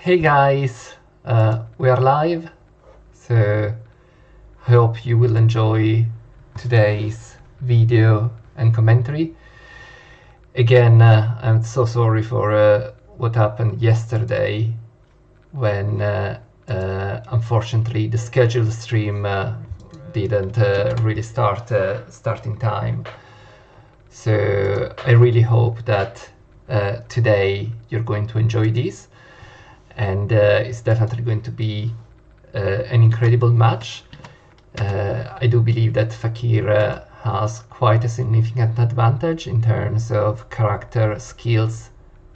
Hey guys, we are live, so hope you will enjoy today's video and commentary. Again, I'm so sorry for what happened yesterday when unfortunately the scheduled stream didn't really start in time. So I really hope that today you're going to enjoy this. And it's definitely going to be an incredible match. I do believe that Fakir has quite a significant advantage in terms of character, skills,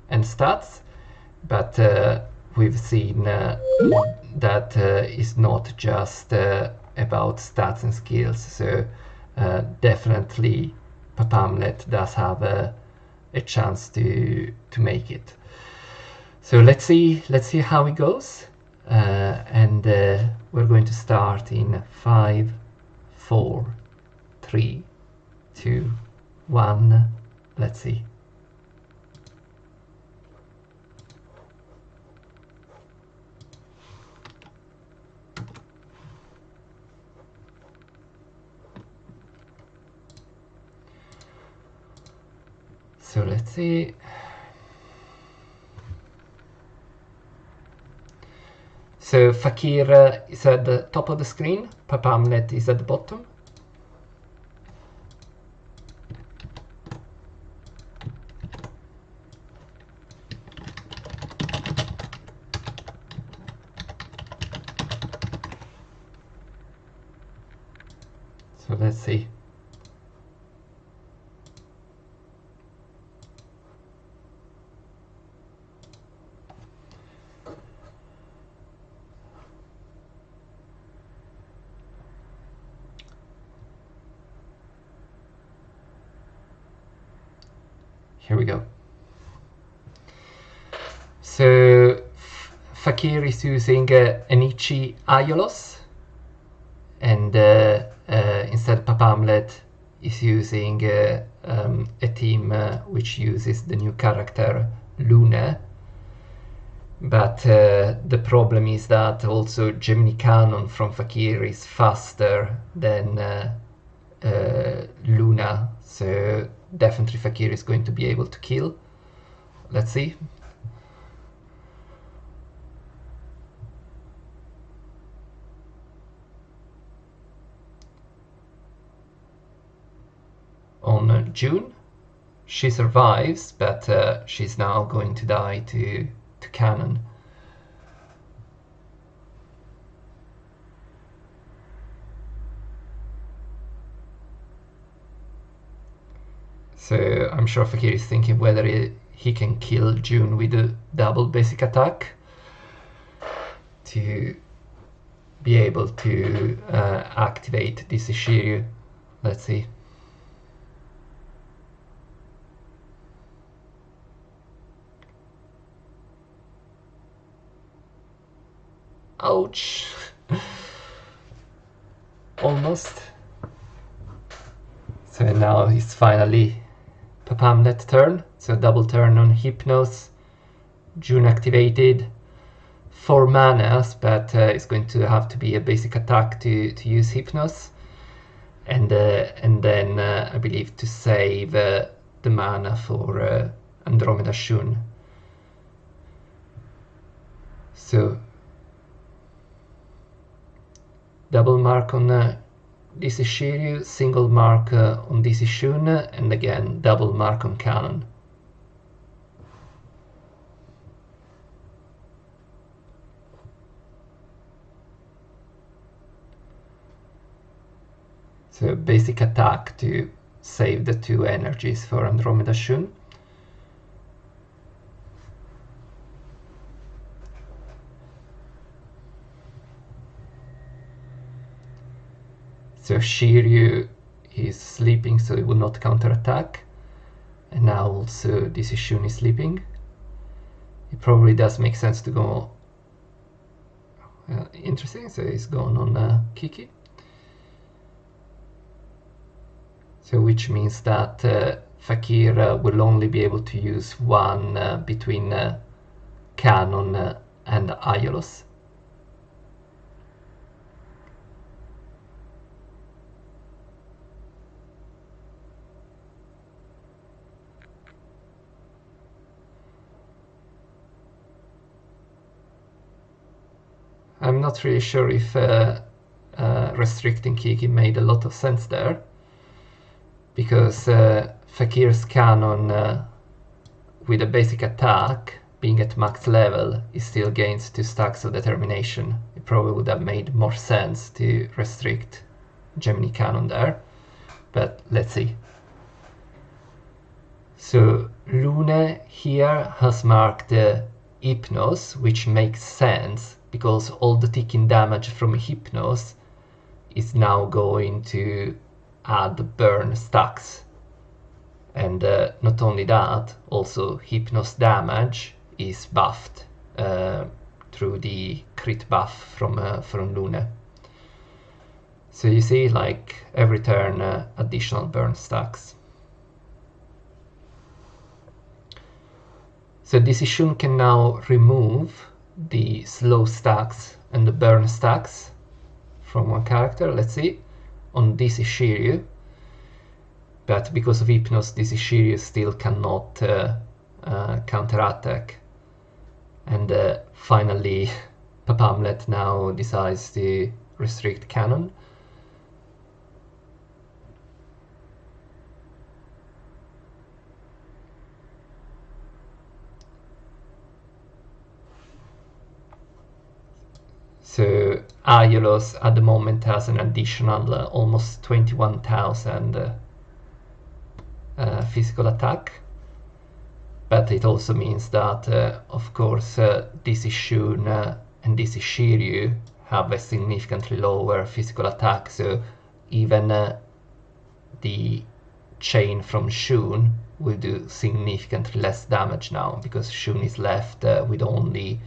and stats, but we've seen that it's not just about stats and skills. So definitely PApamlet does have a chance to make it. So let's see how it goes, and we're going to start in 5, 4, 3, 2, 1. Let's see. So let's see. So Fakir is at the top of the screen, PApamlet is at the bottom. So let's see. Here we go. So Fakir is using Enichi Aiolos, and instead PApamlet is using a team which uses the new character Luna. But the problem is that also Jamir Kanon from Fakir is faster than Luna, so definitely Fakir is going to be able to kill. Let's see. On June, she survives, but she's now going to die to Kanon. So I'm sure Fakir is thinking whether he can kill June with a double basic attack to be able to activate this Ishiryu. Let's see. Ouch! Almost. So now it's finally PApamlet turn, so double turn on Hypnos, June activated, 4 manas, but it's going to have to be a basic attack to use Hypnos, and then I believe to save the mana for Andromeda Shun. So double mark on this is Shiryu, single mark on this is Shun, and again double mark on Kanon. So basic attack to save the 2 energies for Andromeda Shun. So Shiryu is sleeping, so it will not counterattack. And now also this Shun is sleeping. It probably does make sense to go... interesting, so he's going on Kiki. So which means that Fakir will only be able to use one between Kanon and Aiolos. I'm not really sure if restricting Kiki made a lot of sense there, because Fakir's Kanon with a basic attack being at max level, it still gains 2 stacks of determination. It probably would have made more sense to restrict Gemini Kanon there, but let's see. So Lune here has marked Hypnos, which makes sense because all the ticking damage from Hypnos is now going to add burn stacks. And not only that, also Hypnos damage is buffed through the crit buff from Lune. So you see, like, every turn additional burn stacks. So this Ishun can now remove the slow stacks and the burn stacks from one character, let's see, on this Ishiryu. But because of Hypnos, this Ishiryu still cannot counterattack. And finally, PApamlet now decides to restrict Kanon. So Aiolos at the moment has an additional almost 21,000 physical attack, but it also means that of course this Ishun and this Ishiryu have a significantly lower physical attack, so even the chain from Shun will do significantly less damage now, because Shun is left with only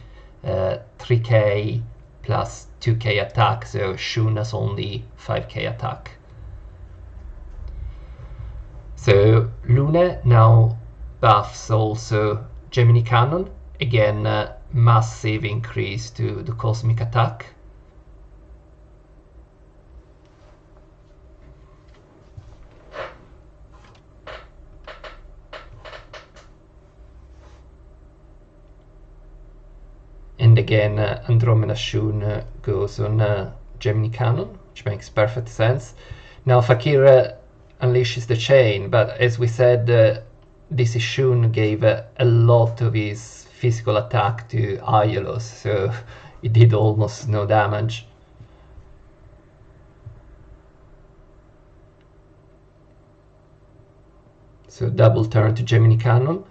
3k plus 2k attack, so Shun has only 5k attack. So Lune now buffs also Gemini Kanon, again massive increase to the cosmic attack. And again Andromeda Shun goes on Gemini Kanon, which makes perfect sense. Now Fakir unleashes the chain, but as we said, this Ishun gave a lot of his physical attack to Aiolos, so it did almost no damage. So double turn to Gemini Kanon,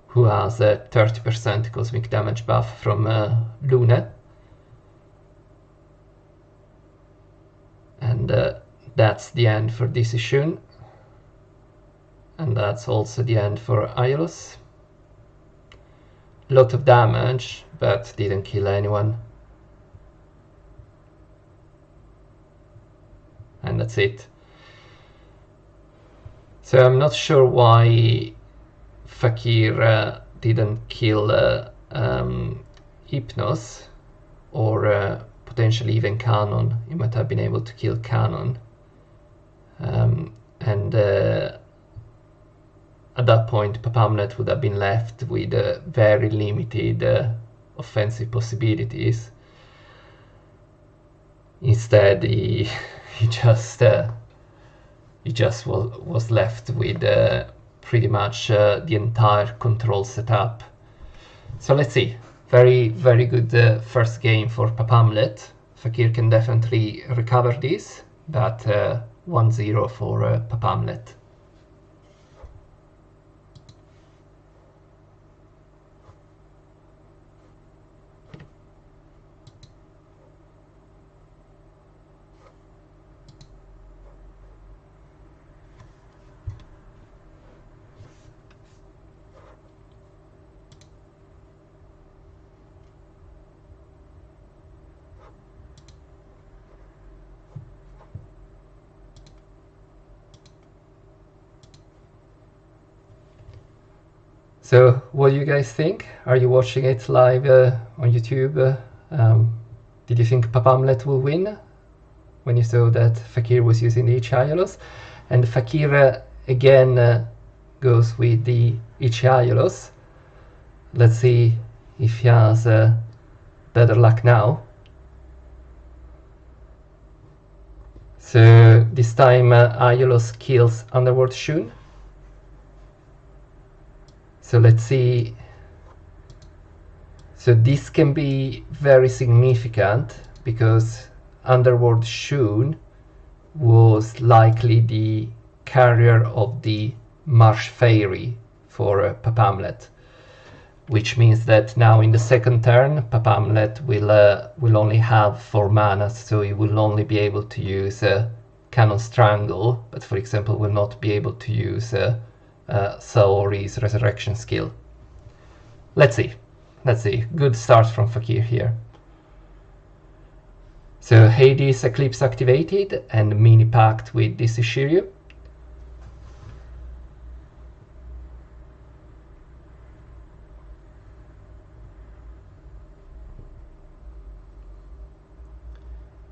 who has a 30% cosmic damage buff from Lune. And that's the end for this Ishun. And that's also the end for Aiolos. Lot of damage, but didn't kill anyone. And that's it. So I'm not sure why Fakir didn't kill Hypnos, or potentially even Kanon. He might have been able to kill Kanon. And at that point PApamlet would have been left with very limited offensive possibilities. Instead he just was left with pretty much the entire control setup. So let's see. Very good first game for PApamlet. Fakir can definitely recover this, but 1-0 for PApamlet. So what do you guys think? Are you watching it live on YouTube? Did you think PApamlet will win when you saw that Fakir was using the Ichaialos? And Fakir again goes with the Ichaialos. Let's see if he has better luck now. So this time Aialos kills Underworld Shun. So let's see. So this can be very significant because Underworld Shun was likely the carrier of the Marsh Fairy for PApamlet, which means that now in the second turn PApamlet will only have 4 mana, so he will only be able to use Kanon Strangle, but for example will not be able to use Saori's Resurrection skill. Let's see. Good start from Fakir here. So Hades Eclipse activated and mini pact with this Shiryu.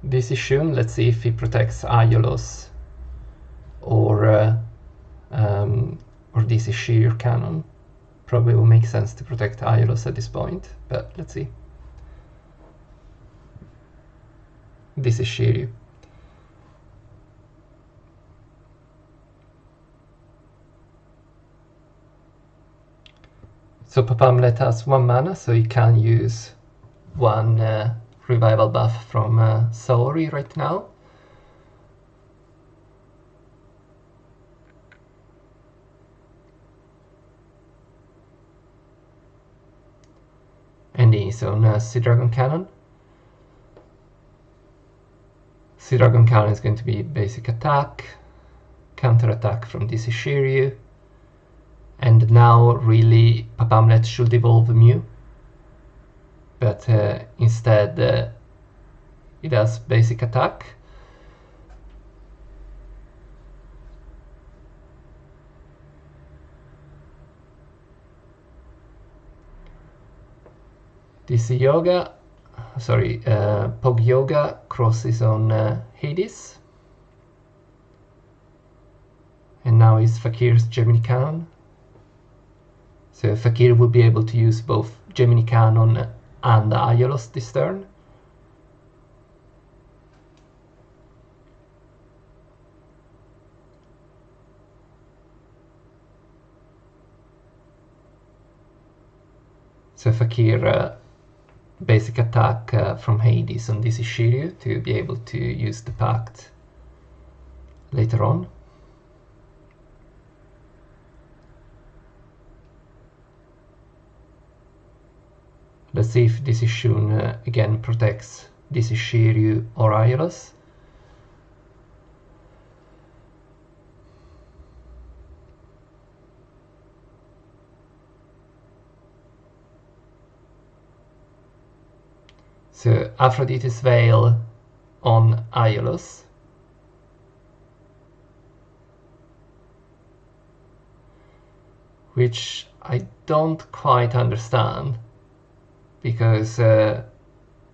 This is Shun. Let's see if he protects Aialos or this is Shiryu Kanon. Probably will make sense to protect Aialos at this point, but let's see. This is Shiryu. So PApamlet has 1 mana, so he can use 1 revival buff from Saori right now. And he's on Sea Dragon Kanon. Sea Dragon Kanon is going to be basic attack, counter attack from this Shiryu, and now really PApamlet should evolve Mew, but instead it does basic attack. This Yoga, sorry, Pog Yoga crosses on Hades, and now is Fakir's Gemini Kanon. So Fakir will be able to use both Gemini Kanon and Aialos this turn. So Fakir basic attack from Hades on this Shiryu to be able to use the pact later on. Let's see if this Shun again protects this Shiryu or Aialos. So Aphrodite's Veil on Aialos. Which I don't quite understand, because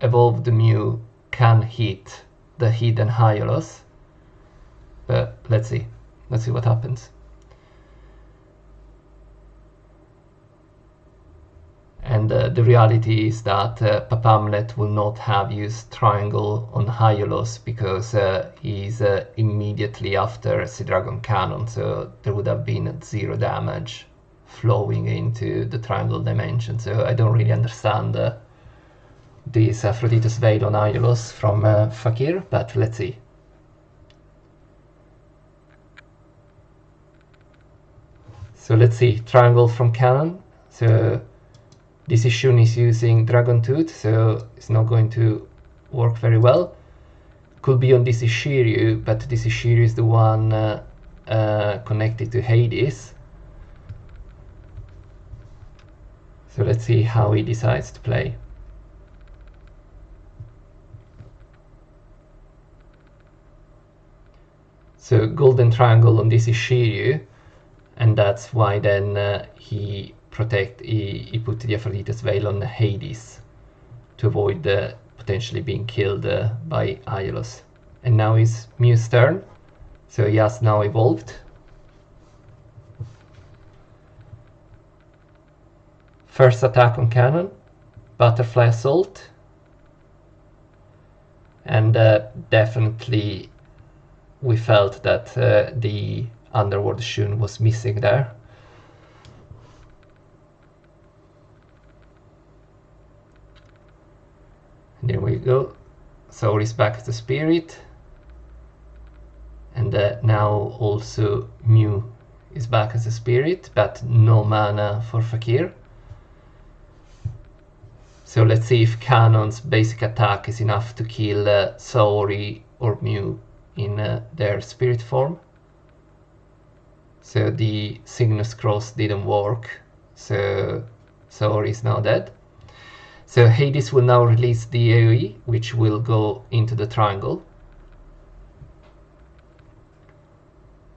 Evolved Mew can hit the hidden Aialos, but let's see what happens. And the reality is that PApamlet will not have used Triangle on Aialos because he's immediately after Sea Dragon Kanon, so there would have been 0 damage flowing into the Triangle dimension. So I don't really understand this Aphrodite's Veil on Aialos from Fakir, but let's see. So let's see, Triangle from Kanon. So this Shun is using Dragon Tooth, so it's not going to work very well. Could be on this Shiryu, but this Shiryu is the one connected to Hades. So let's see how he decides to play. So Golden Triangle on this Shiryu, and that's why then he protect, he put the Aphrodite's Veil on Hades to avoid potentially being killed by Aiolos. And now it's Mew's turn, so he has now evolved. First attack on Kanon, Butterfly Assault, and definitely we felt that the Underworld Shun was missing there. And there we go, Saur is back as a spirit, and now also Mew is back as a spirit, but no mana for Fakir. So let's see if Kanon's basic attack is enough to kill Saori or Mew in their spirit form. So the Cygnus Cross didn't work, so Saori is now dead. So Hades will now release the AoE, which will go into the triangle.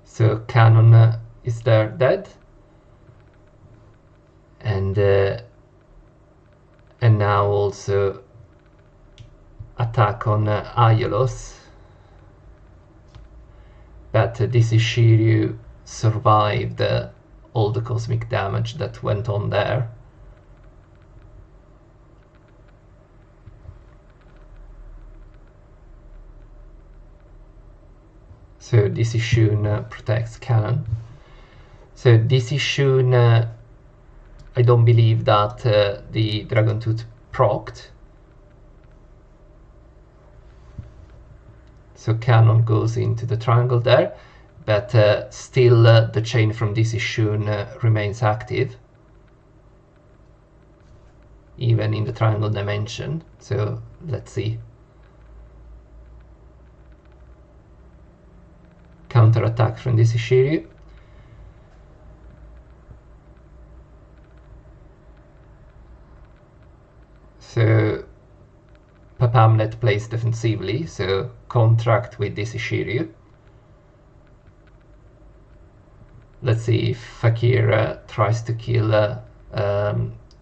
So Kanon is there dead. And now also attack on Aiolos, but this Shiryu survived all the cosmic damage that went on there. So this Shun protects Kanon. So this Shun, I don't believe that the Dragon Tooth procced. So Kanon goes into the triangle there, but still the chain from this Shun remains active, even in the triangle dimension. So let's see. Counter attack from this Shiryu. So PApamlet plays defensively, so contract with this Shiryu. Let's see if Fakir tries to kill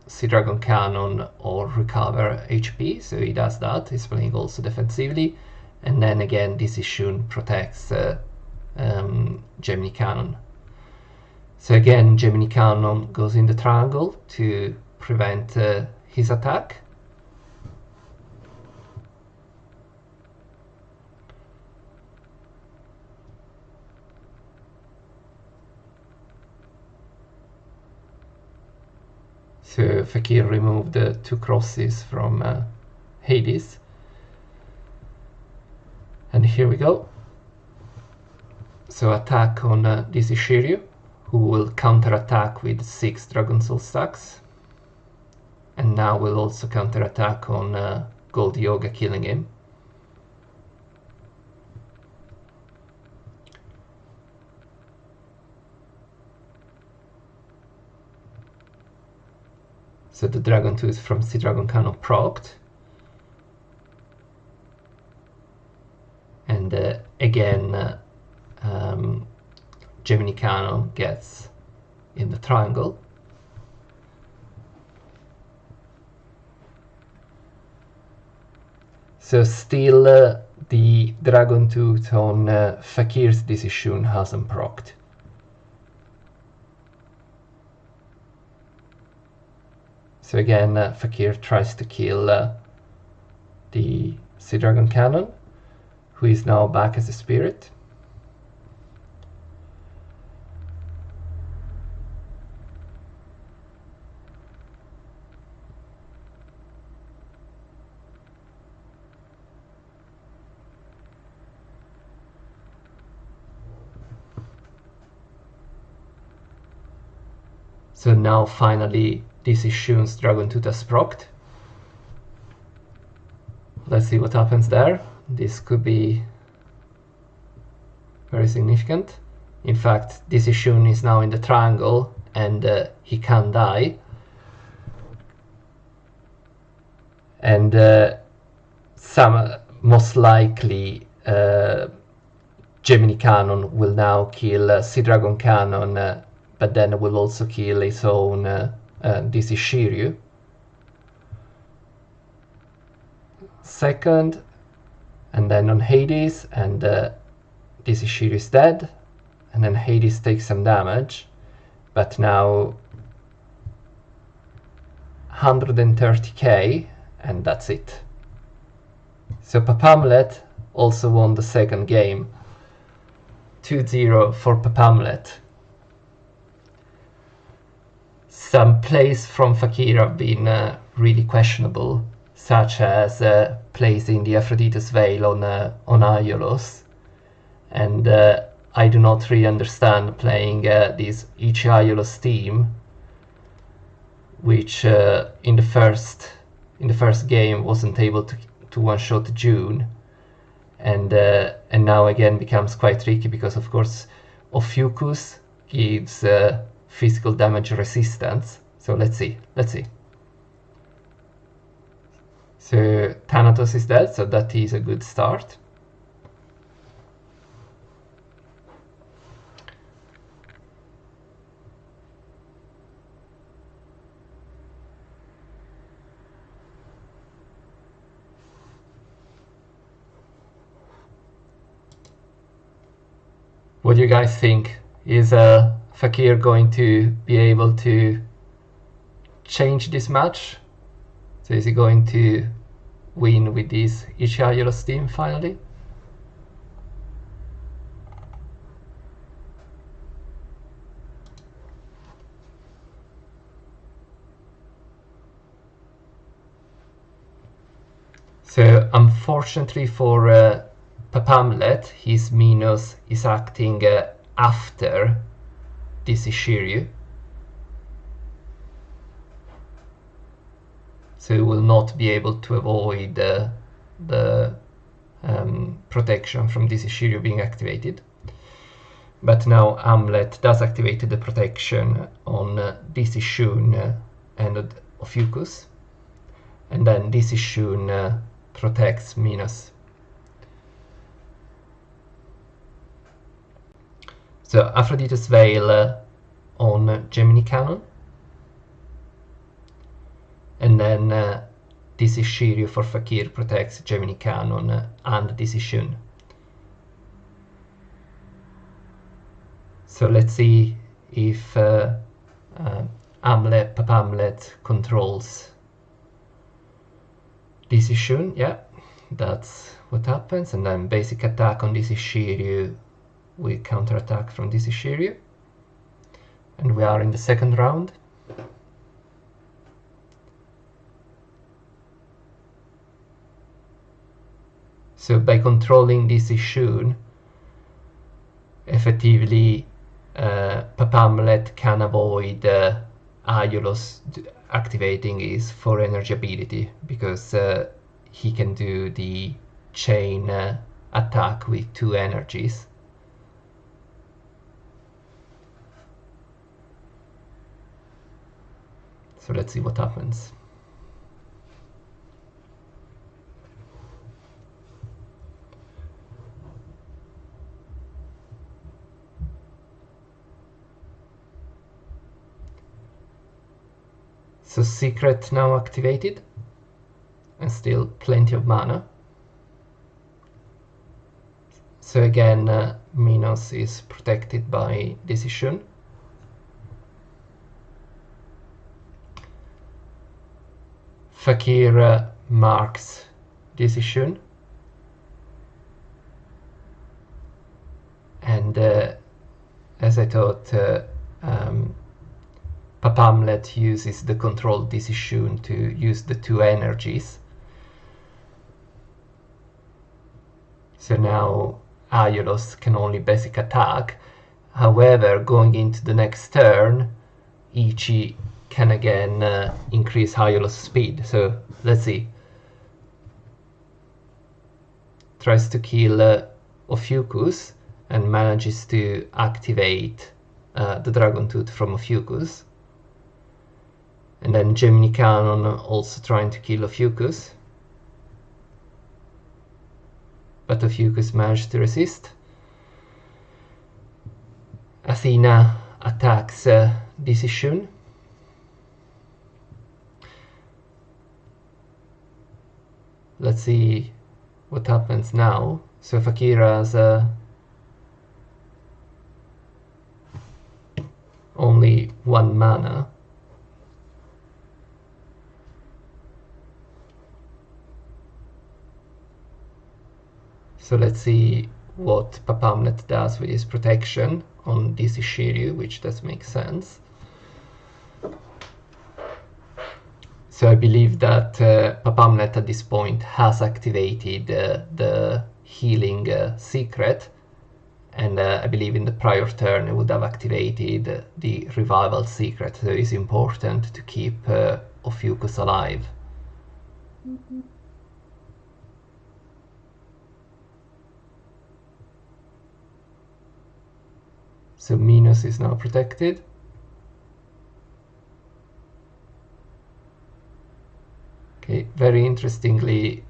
Sea Dragon Kanon or recover HP, so he does that. He's playing also defensively, and then again this Shun protects Gemini Kanon. So again Gemini Kanon goes in the triangle to prevent his attack. So Fakir removed the 2 crosses from Hades. And here we go. So attack on this Shiryu, who will counter-attack with 6 Dragon Soul stacks. And now will also counter-attack on Gold Yoga, killing him. So the Dragon Tooth from Sea Dragon Kanon procced. And again Gemini Kanon gets in the triangle. So still the Dragon Tooth on Fakir's decision hasn't procced. So again Fakir tries to kill the Sea Dragon Kanon, who is now back as a spirit. So now finally this is Shun's Dragon Tooth has procced. Let's see what happens there. This could be very significant. In fact, this Shun is now in the triangle and he can die. And most likely Gemini Kanon will now kill Sea Dragon Kanon, but then will also kill his own this is Shiryu. Second, and then on Hades, and this is Shiryu is dead, and then Hades takes some damage, but now 130k, and that's it. So PApamlet also won the second game. 2-0 for PApamlet. Some plays from Fakir have been really questionable, such as plays in the Aphrodite's Veil on Aiolos, and I do not really understand playing this each Aiolos team, which in the first game wasn't able to one-shot June, and now again becomes quite tricky because of course Ophiuchus gives physical damage resistance. So let's see. So Thanatos is dead, so that is a good start. What do you guys think? Is Fakir going to be able to change this match? So is he going to win with this Aiolos team finally? So unfortunately for PApamlet, his Minos is acting after this is Shiryu. So he will not be able to avoid the protection from this is Shiryu being activated. But now Amlet does activate the protection on this is Shun and Ophiuchus. And then this is Shun protects Minos. So Aphrodite's Veil on Gemini Kanon, and then this is Shiryu for Fakir protects Gemini Kanon and this is Shun. So let's see if PApamlet controls this is Shun. Yeah, that's what happens, and then basic attack on this is Shiryu. We counterattack from this is Shiryu, and we are in the second round. So by controlling this is Shun, effectively PApamlet can avoid Aiolos activating his 4 energy ability, because he can do the chain attack with 2 energies. So let's see what happens. So secret now activated, and still plenty of mana. So again, Minos is protected by Decision. Fakir marks Decision. And as I thought, PApamlet uses the control Decision to use the 2 energies. So now Aiolos can only basic attack. However, going into the next turn, Ichi can again increase Aiolos' speed. So let's see. Tries to kill Ophiuchus and manages to activate the Dragon Tooth from Ophiuchus. And then Gemini Kanon also trying to kill Ophiuchus. But Ophiuchus managed to resist. Athena attacks Decision. let's see what happens now. So Fakir has only 1 mana. So let's see what PApamlet does with his protection on this Shiryu, which does make sense. So I believe that PApamlet at this point has activated the healing secret, and I believe in the prior turn it would have activated the revival secret, so it's important to keep Ophiuchus alive. So Minos is now protected. Okay, very interestingly,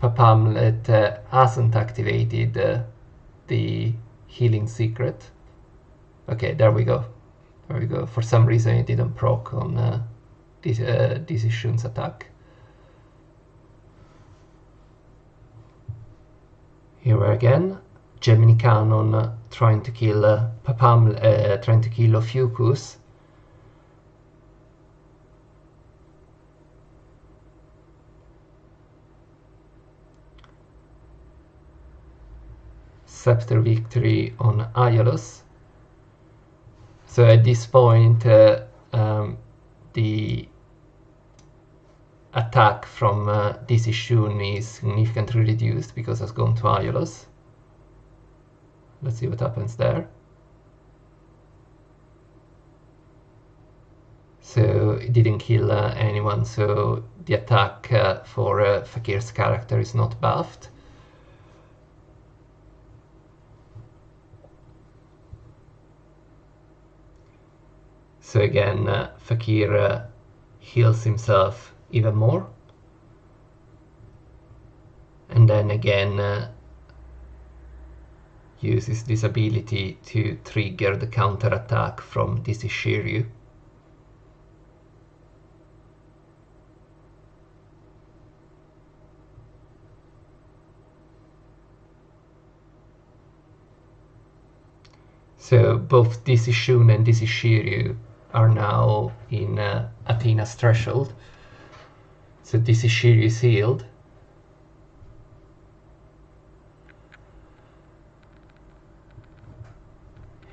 PApamlet hasn't activated the healing secret. Okay, there we go. There we go. For some reason it didn't proc on this Shun's attack. Here we are again. Gemini Kanon trying to kill trying to kill Ophiuchus. Scepter victory on Aiolos. So at this point the attack from DC Shun is significantly reduced because it's gone to Aiolos. Let's see what happens there. So it didn't kill anyone, so the attack for Fakir's character is not buffed. So again, Fakir heals himself even more. And then again uses this ability to trigger the counter attack from this Shiryu. So both DC Shun and DC Shiryu are now in Athena's threshold. So DC Shiryu is healed.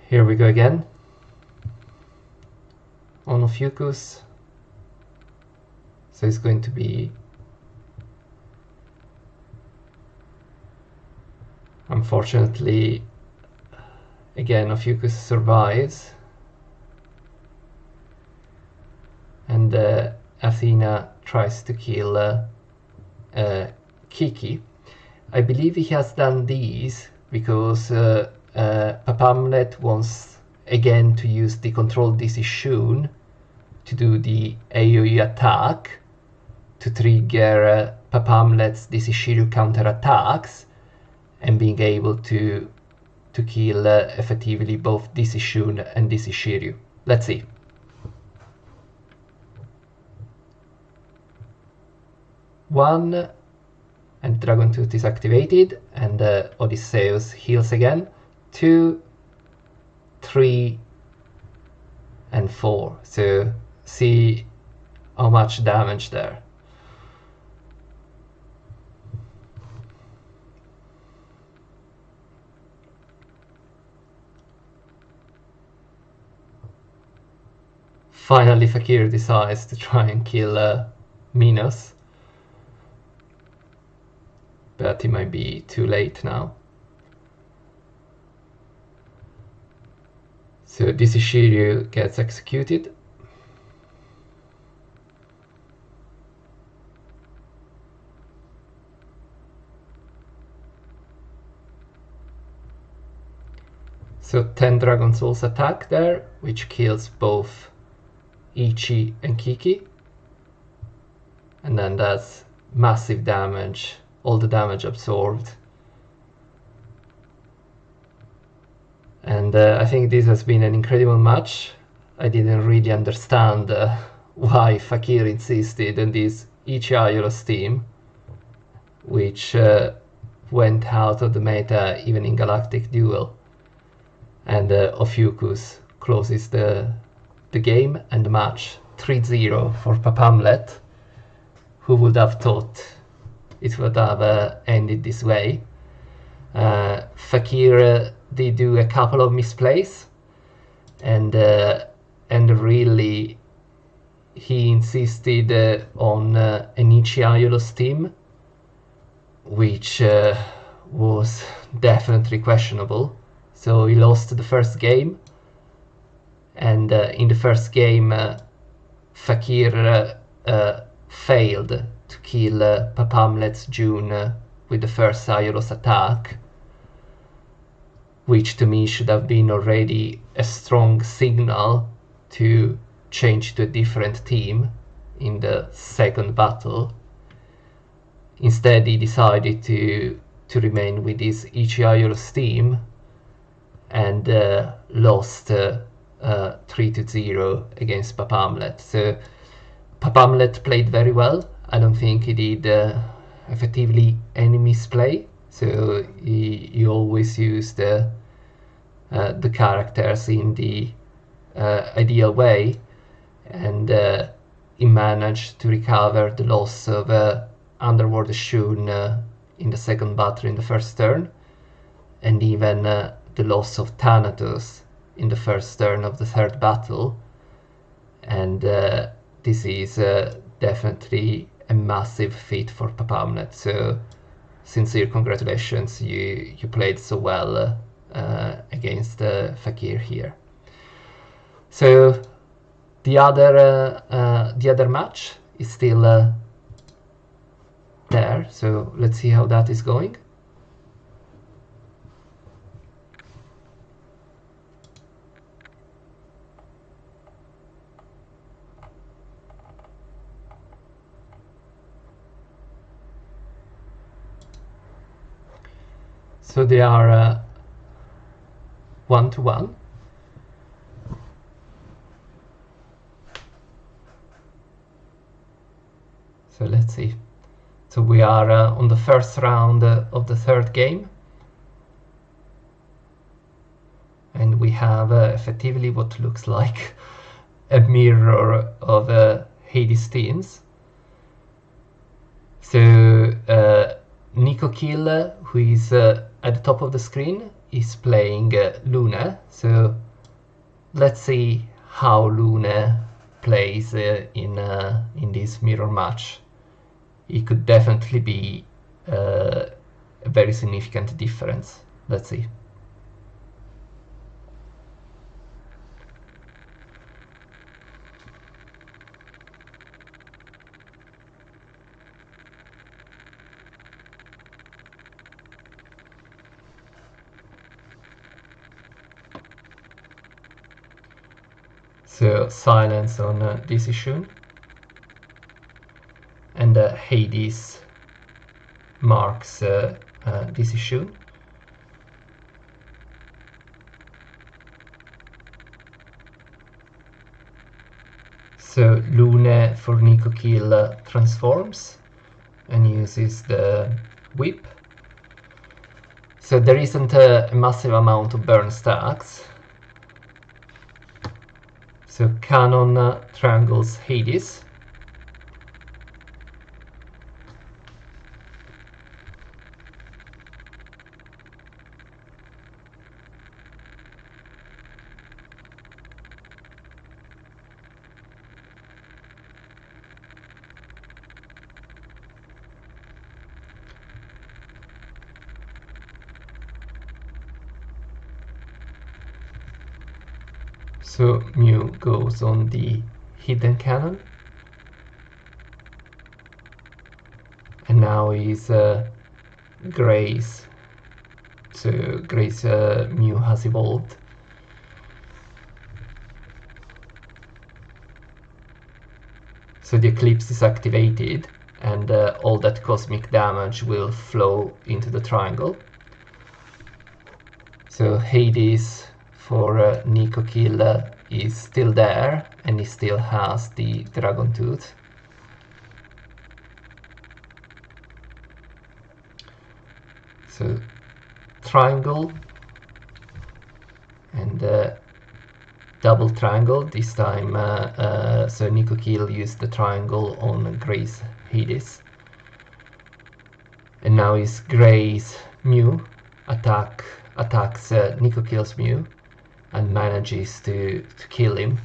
Here we go again. On Ophiuchus. So it's going to be, unfortunately, again Ophiuchus survives, and Athena tries to kill Kiki. I believe he has done these because PApamlet wants again to use the control DC Shun to do the AoE attack to trigger PApamlet's DC Shiryu counter attacks and being able to kill effectively both DC Shun and DC Shiryu. Let's see. One, and Dragon Tooth is activated, and Odysseus heals again. 2, 3, and 4. So see how much damage there. Finally, Fakir decides to try and kill Minos, but he might be too late now. So DC Shiryu gets executed. So 10 Dragon Souls attack there, which kills both Ichi and Kiki. And then that's massive damage, all the damage absorbed. And I think this has been an incredible match. I didn't really understand why Fakir insisted on this Ichi Aiolos team. which went out of the meta even in Galactic Duel. And Ophiuchus closes the game and the match 3-0 for PApamlet. Who would have thought it would have ended this way? Fakir did do a couple of misplays, and really he insisted on an Nykokill team, which was definitely questionable. So he lost the first game, and in the first game Fakir failed to kill PApamlet's June with the first Aiolos attack, which to me should have been already a strong signal to change to a different team in the second battle. Instead, he decided to remain with his Nykokill team and lost 3-0 against PApamlet. So PApamlet played very well. I don't think he did effectively any misplay. So he always used the characters in the ideal way, and he managed to recover the loss of Underworld Shun in the second battle in the first turn, and even the loss of Thanatos in the first turn of the third battle. And this is definitely a massive feat for PApamlet. So sincere congratulations, you played so well against Fakir here. So the other match is still there, so let's see how that is going. So they are 1-1. So let's see. So we are on the first round of the third game, and we have effectively what looks like a mirror of Hades teams. So Nykokill, who is at the top of the screen, is playing Lune. So let's see how Lune plays in this mirror match. It could definitely be a very significant difference. Let's see. So silence on this issue, and Hades marks this issue. So Lune for Nykokill transforms and uses the whip. So there isn't a massive amount of burn stacks. So Kanon triangles Hades. So Mew goes on the hidden cannon, and now is Gray's. So Gray's Mew has evolved. So the Eclipse is activated, and all that cosmic damage will flow into the triangle. So Hades for Nykokill is still there, and he still has the Dragon Tooth. So triangle and double triangle this time. So Nykokill used the triangle on GrayHeys, and now is Gray's Mew attacks Nykokill's Mew and manages to kill him.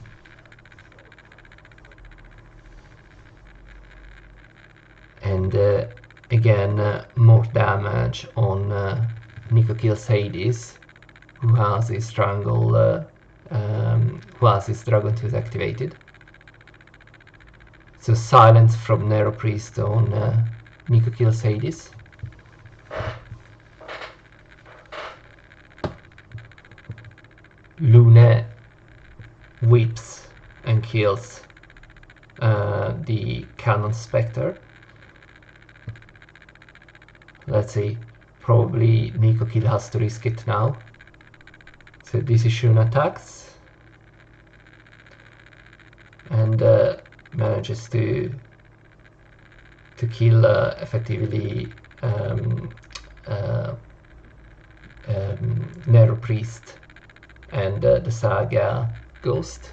And again, more damage on Nykokill's Hades, who has his triangle, who has his Dragon Tooth activated. So silence from Nero Priest on Nykokill's Hades. Lune whips and kills the Kanon Spectre. Let's see, probably Nykokill has to risk it now. So this is Shun attacks and manages to kill effectively Nero Priest and the Saga Ghost.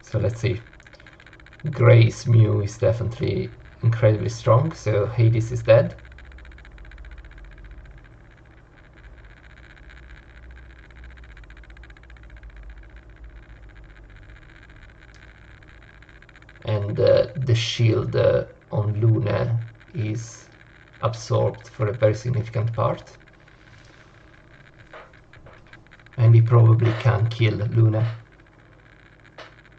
So let's see. Gray's Mew is definitely incredibly strong, so Hades is dead. And the shield on Lune is absorbed for a very significant part. And he probably can kill Lune,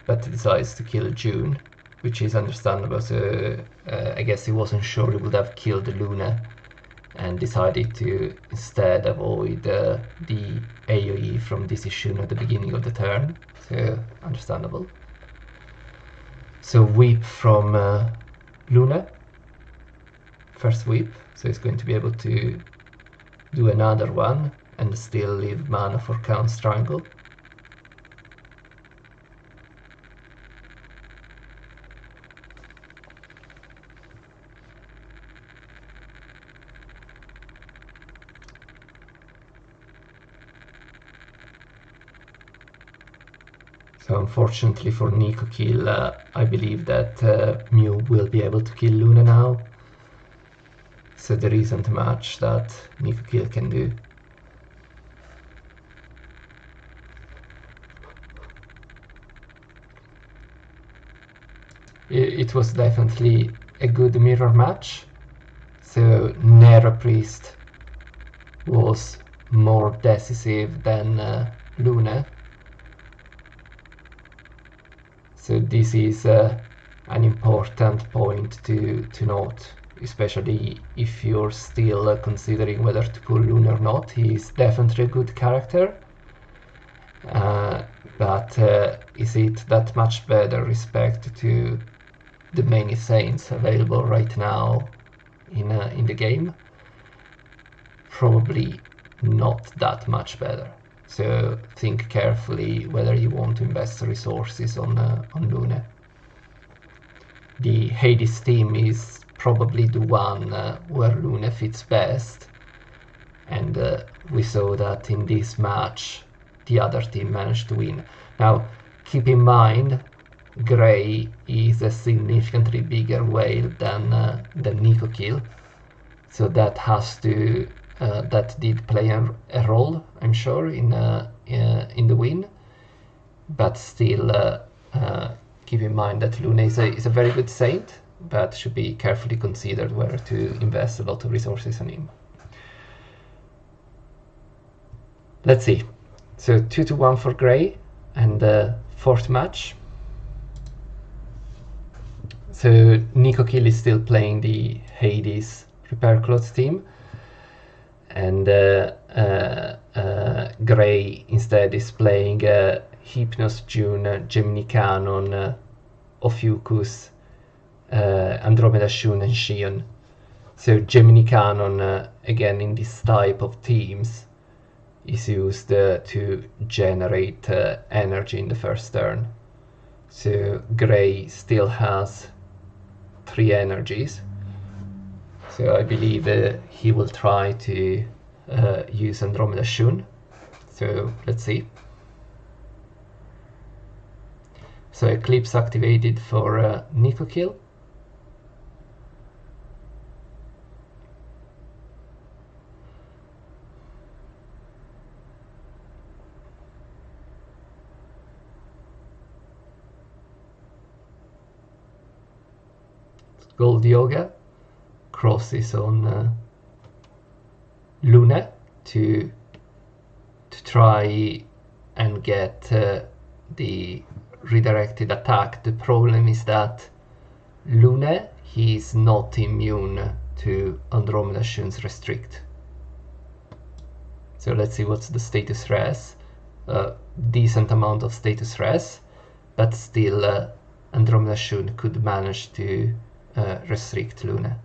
but decides to kill June, which is understandable. So I guess he wasn't sure he would have killed Lune and decided to instead avoid the AoE from this issue at the beginning of the turn. So understandable. So whip from Lune, first whip, so he's going to be able to do another one and still leave mana for Kanon's Triangle. So unfortunately for Nykokill, I believe that Mew will be able to kill Lune now. So there isn't much that Nykokill can do. It was definitely a good mirror match. So Nero Priest was more decisive than Lune. So this is an important point to note, especially if you're still considering whether to pull Lune or not. He's definitely a good character, but is it that much better respect to the many Saints available right now in the game? Probably not that much better. So think carefully whether you want to invest resources on Lune. The Hades team is probably the one where Lune fits best, and we saw that in this match the other team managed to win. Now keep in mind, Gray is a significantly bigger whale than Nykokill, so that has to that did play a role, I'm sure, in the win. But still, keep in mind that Lune is a very good Saint, but should be carefully considered whether to invest a lot of resources on him. Let's see. So 2-1 for Gray, and fourth match. So Nykokill is still playing the Hades Repair Clothes team, and Gray instead is playing Hypnos, June, Gemini Kanon, Ophiuchus, Andromeda Shun, and Xion. So Gemini Kanon, again in this type of teams, is used to generate energy in the first turn. So Gray still has 3 3 energies. So I believe he will try to use Andromeda Shun. So let's see. So Eclipse activated for Nykokill. Gold Yoga crosses on Luna to try and get the redirected attack. The problem is that Luna, he's not immune to Andromeda Shun's restrict. So let's see what's the status res. Decent amount of status res, but still Andromeda Shun could manage to restrict Luna.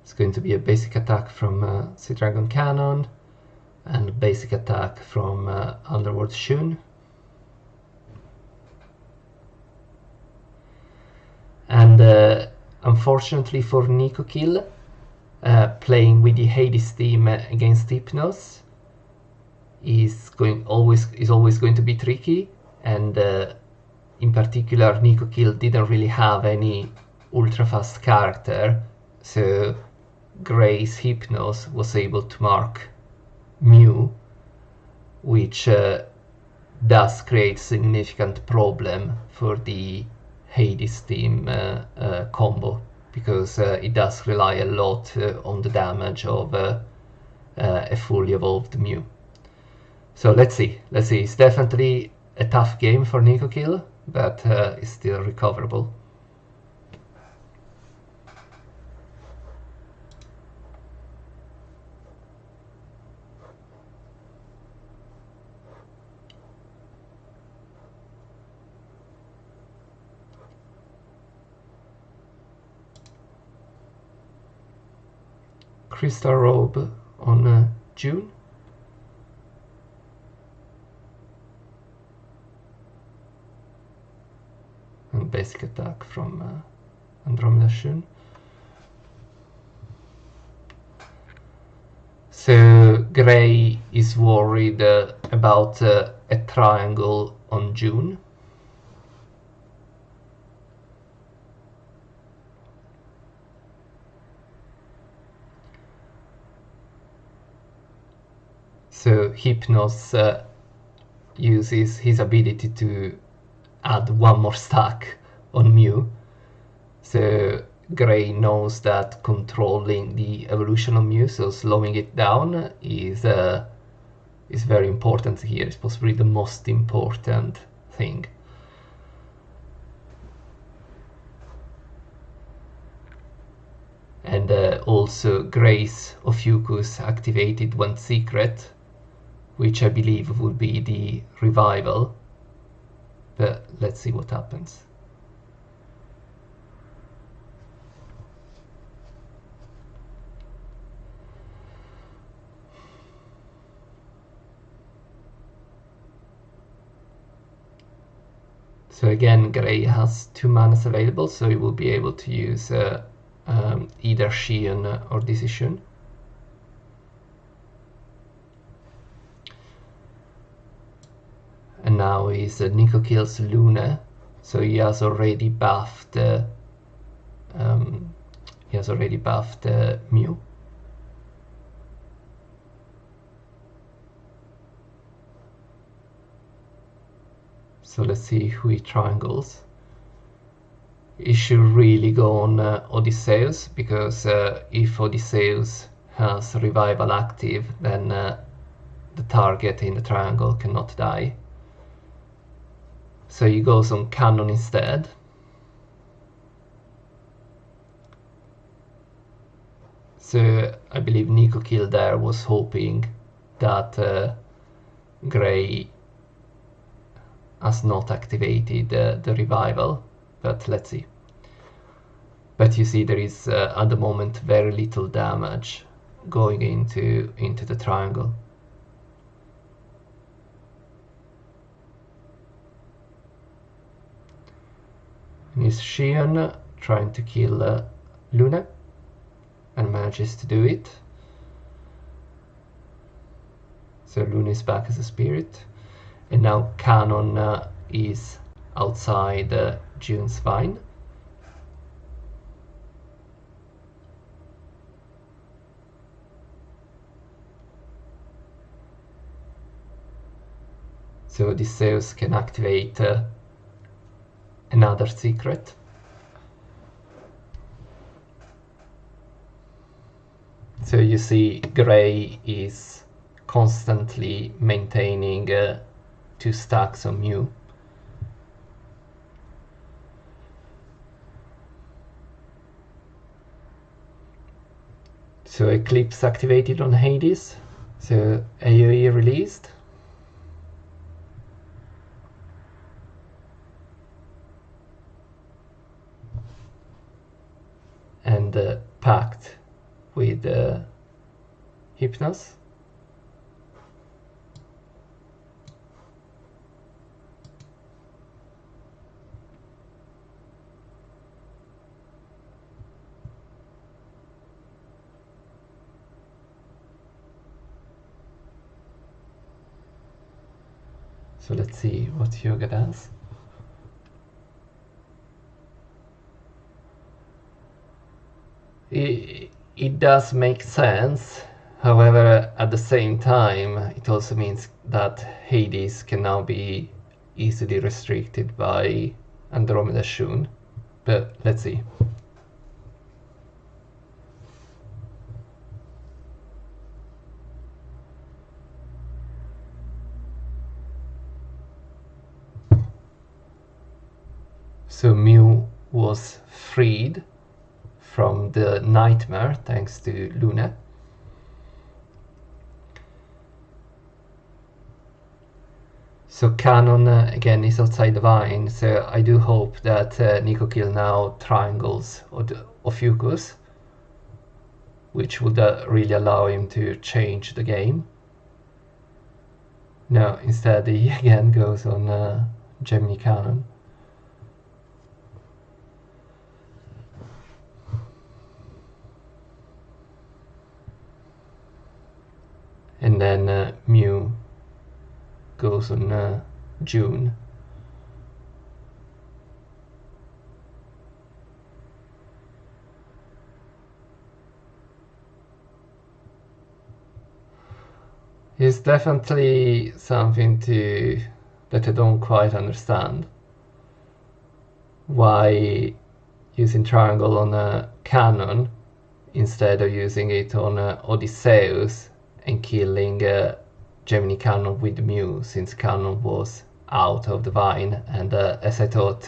It's going to be a basic attack from Sea Dragon Kanon and basic attack from Underworld Shun. And unfortunately for Nykokill, playing with the Hades team against Hypnos is always going to be tricky, and in particular Nykokill didn't really have any ultra fast character, so Gray's Hypnos was able to mark Mew, which does create significant problem for the Hades team combo, because it does rely a lot on the damage of a fully evolved Mew. So let's see. It's definitely a tough game for Nykokill, but it's still recoverable. Crystal Robe on June. And basic attack from Andromeda Shun. So Gray is worried about a triangle on June. So Hypnos uses his ability to add one more stack on Mew. So Gray knows that controlling the evolution of Mew, so slowing it down, is very important here. It's possibly the most important thing. And also Gray's Ophiuchus activated one secret, which I believe would be the revival, but let's see what happens. So again, Gray has 2 manas available, so he will be able to use either Xion or Decision. And now is Nykokill's Luna, so he has already buffed Mew. So let's see who he triangles. He should really go on Odysseus, because if Odysseus has Revival active, then the target in the triangle cannot die. So he goes on Kanon instead. So I believe Nykokill there was hoping that Gray has not activated the revival, but let's see. But you see, there is at the moment very little damage going into the triangle. is Xion trying to kill Luna, and manages to do it. So Luna is back as a spirit, and now Kanon is outside June's vine. So Odysseus can activate another secret. So you see Gray is constantly maintaining 2 stacks on Mew. So Eclipse activated on Hades, so AoE released. And packed with Hypnos. So let's see what Yoga does. It does make sense, however, at the same time, it also means that Hades can now be easily restricted by Andromeda Shun, but let's see. So Mew was freed from the nightmare thanks to Luna. So Kanon again is outside the vine, so I do hope that Nykokill now triangles Ophiuchus, which would really allow him to change the game. No, instead he again goes on Gemini Kanon. And then Mew goes on June. It's definitely something that I don't quite understand. Why using triangle on a Kanon instead of using it on Odysseus and killing Gemini Kanon with Mew, since Kanon was out of the vine, and as I thought,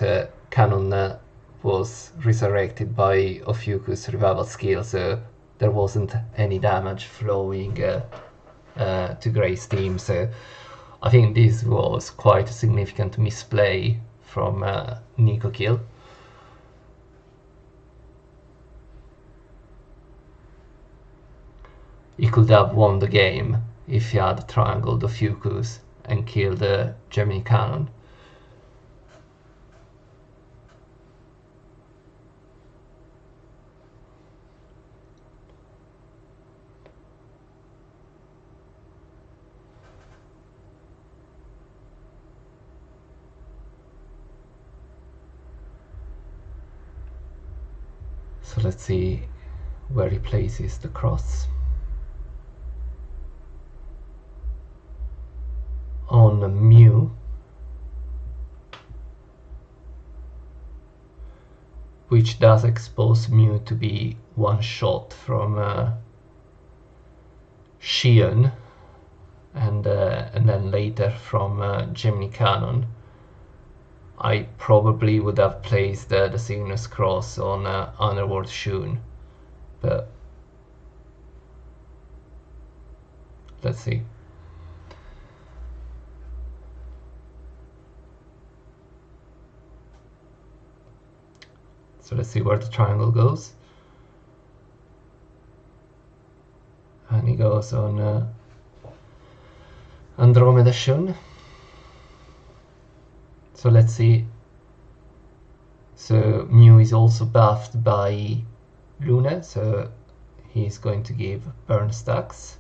Kanon was resurrected by Ophiuchus' revival skill, so there wasn't any damage flowing to Gray's team. So I think this was quite a significant misplay from Nykokill. He could have won the game if he had triangled Ophiuchus and killed Gemini Kanon. So let's see where he places the cross. On Mew, which does expose Mew to be one shot from Xion, and then later from Gemini Kanon. I probably would have placed the Cygnus Cross on Underworld Shun, but let's see. So let's see where the triangle goes. And he goes on Andromeda Shun. So let's see So Mew is also buffed by Luna, so he's going to give burn stacks.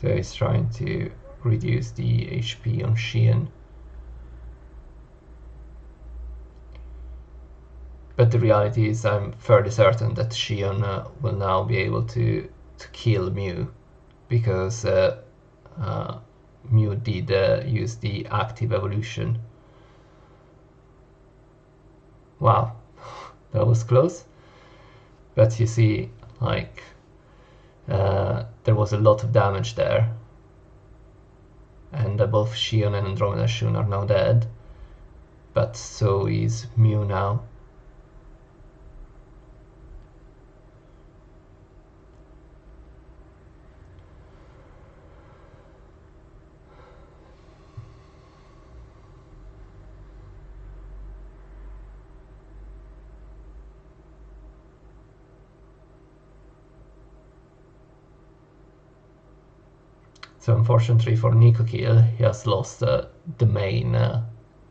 So he's trying to reduce the HP on Xian. But the reality is I'm fairly certain that Xian will now be able to kill Mew, because Mew did use the active evolution. Wow, that was close. But you see, like, there was a lot of damage there. And both Xian and Andromeda Shun are now dead. But so is Mew now. So unfortunately for Nykokill, he has lost the main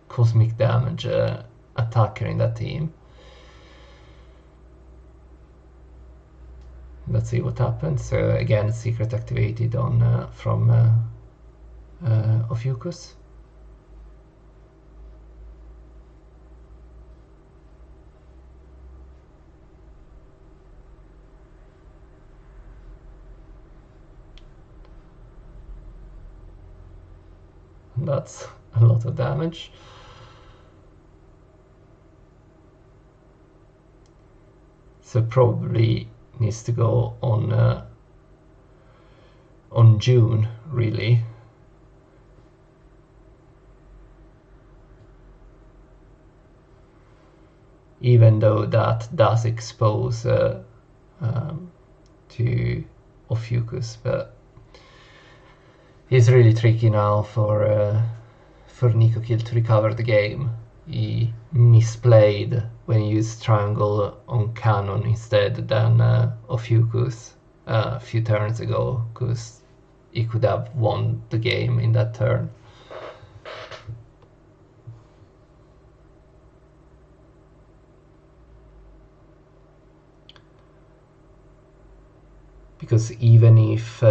cosmic damage attacker in that team. Let's see what happens. So again, secret activated on from Ophiuchus. That's a lot of damage. So probably needs to go on June, really. Even though that does expose to Ophiuchus, but it's really tricky now for Nykokill to recover the game. He misplayed when he used Triangle on Kanon instead than Ophiuchus a few turns ago, because he could have won the game in that turn. Because even if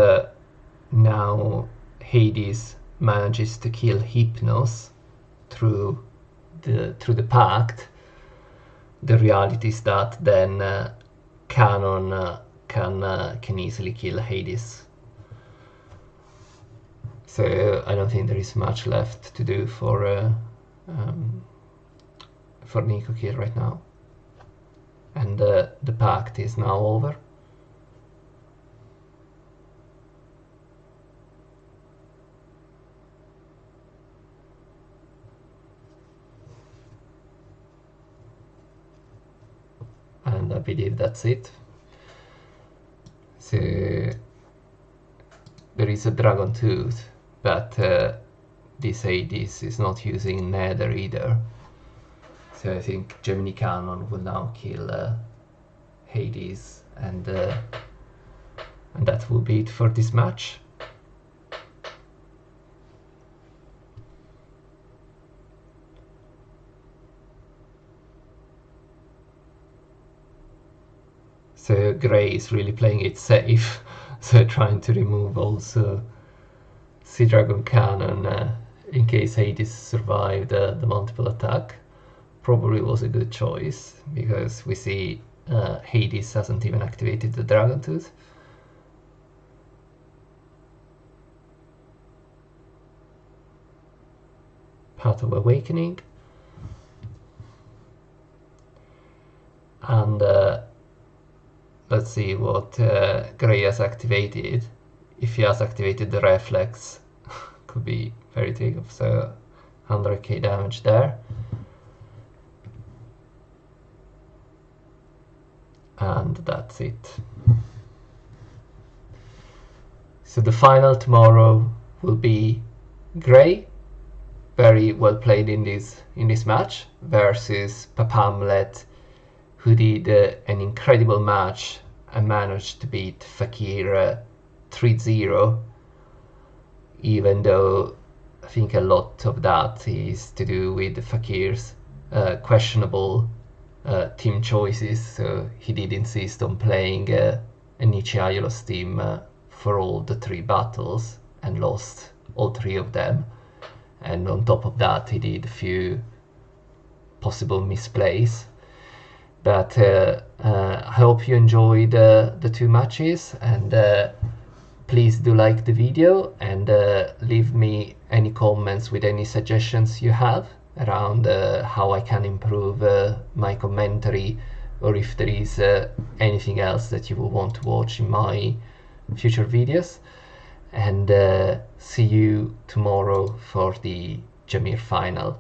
now Hades manages to kill Hypnos through the pact, the reality is that then Kanon can easily kill Hades. So I don't think there is much left to do for Nykokill right now, and the pact is now over. And I believe that's it. So there is a Dragon Tooth, but this Hades is not using Nether either. So I think Gemini Kanon will now kill Hades, and that will be it for this match. So Grey is really playing it safe, so trying to remove also Sea Dragon Cannon in case Hades survived the multiple attack. Probably was a good choice, because we see Hades hasn't even activated the Dragon Tooth. Path of Awakening. And let's see what Grey has activated. If he has activated the Reflex, could be very big, so 100k damage there. And that's it. So the final tomorrow will be Grey, very well played in this match, versus PApamlet, who did an incredible match and managed to beat Fakir 3-0. even though I think a lot of that is to do with Fakir's questionable team choices. So he did insist on playing an Nykokill team for all the 3 battles and lost all 3 of them. And on top of that, he did a few possible misplays. But I hope you enjoyed the 2 matches, and please do like the video and leave me any comments with any suggestions you have around how I can improve my commentary, or if there is anything else that you will want to watch in my future videos. And see you tomorrow for the Jamir final.